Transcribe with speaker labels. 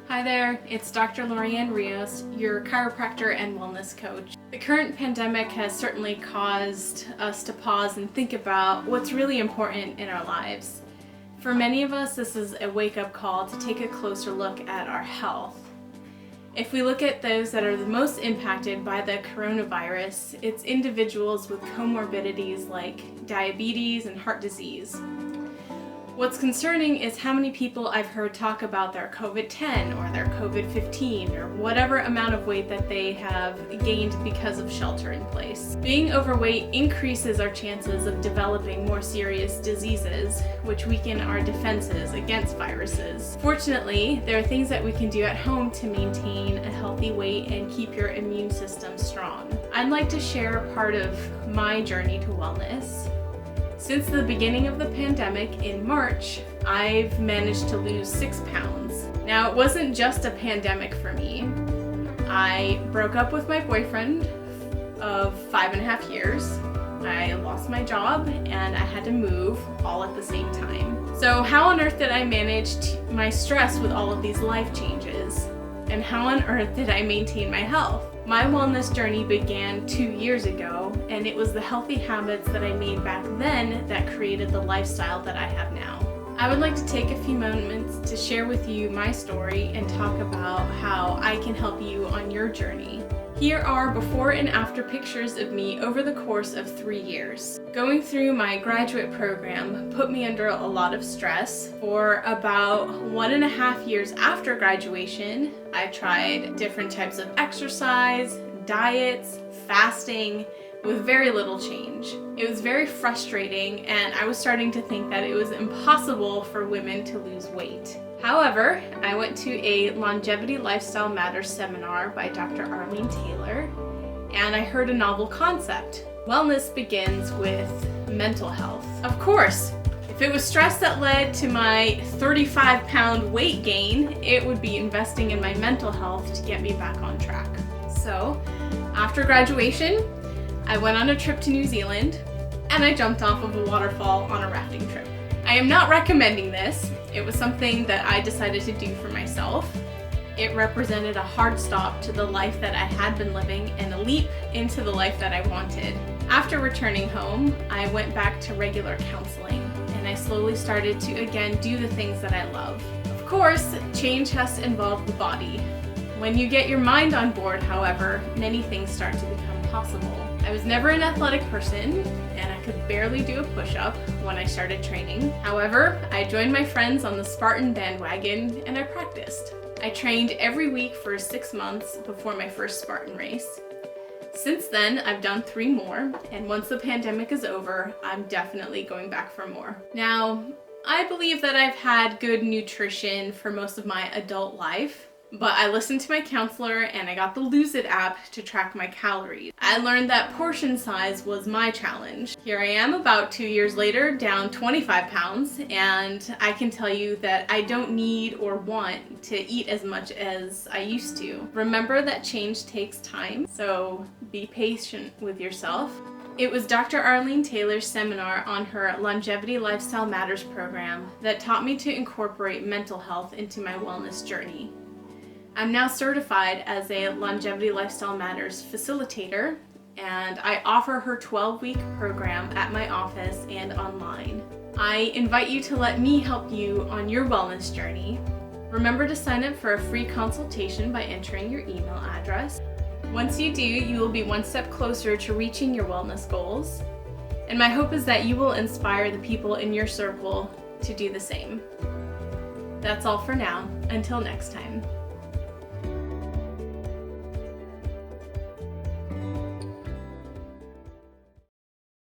Speaker 1: Hi there, it's Dr. Lorianne Rios, your chiropractor and wellness coach. The current pandemic has certainly caused us to pause and think about what's really important in our lives. For many of us, this is a wake-up call to take a closer look at our health. If we look at those that are the most impacted by the coronavirus, it's individuals with comorbidities like diabetes and heart disease. What's concerning is how many people I've heard talk about their COVID-10 or their COVID-15 or whatever amount of weight that they have gained because of shelter in place. Being overweight increases our chances of developing more serious diseases, which weaken our defenses against viruses. Fortunately, there are things that we can do at home to maintain a healthy weight and keep your immune system strong. I'd like to share part of my journey to wellness. Since the beginning of the pandemic in March, I've managed to lose 6 pounds. Now, it wasn't just a pandemic for me. I broke up with my boyfriend of 5.5 years. I lost my job and I had to move all at the same time. So how on earth did I manage my stress with all of these life changes? And how on earth did I maintain my health? My wellness journey began 2 years ago, and it was the healthy habits that I made back then that created the lifestyle that I have now. I would like to take a few moments to share with you my story and talk about how I can help you on your journey. Here are before and after pictures of me over the course of 3 years. Going through my graduate program put me under a lot of stress. For about 1.5 years after graduation, I tried different types of exercise, diets, fasting, with very little change. It was very frustrating, and I was starting to think that it was impossible for women to lose weight. However, I went to a Longevity Lifestyle Matters seminar by Dr. Arlene Taylor, and I heard a novel concept. Wellness begins with mental health. Of course, if it was stress that led to my 35-pound weight gain, it would be investing in my mental health to get me back on track. So, after graduation, I went on a trip to New Zealand, and I jumped off of a waterfall on a rafting trip. I am not recommending this. It was something that I decided to do for myself. It represented a hard stop to the life that I had been living and a leap into the life that I wanted. After returning home, I went back to regular counseling, and I slowly started to again do the things that I love. Of course, change has to involve the body. When you get your mind on board, however, many things start to become possible. I was never an athletic person, and I could barely do a push-up when I started training. However, I joined my friends on the Spartan bandwagon and I practiced. I trained every week for 6 months before my first Spartan race. Since then, I've done 3 more, and once the pandemic is over, I'm definitely going back for more. Now, I believe that I've had good nutrition for most of my adult life, but I listened to my counselor and I got the Lose It app to track my calories. I learned that portion size was my challenge. Here I am about 2 years later, down 25 pounds, and I can tell you that I don't need or want to eat as much as I used to. Remember that change takes time, so be patient with yourself. It was Dr. Arlene Taylor's seminar on her Longevity Lifestyle Matters program that taught me to incorporate mental health into my wellness journey. I'm now certified as a Longevity Lifestyle Matters facilitator, and I offer her 12-week program at my office and online. I invite you to let me help you on your wellness journey. Remember to sign up for a free consultation by entering your email address. Once you do, you will be one step closer to reaching your wellness goals, and my hope is that you will inspire the people in your circle to do the same. That's all for now. Until next time.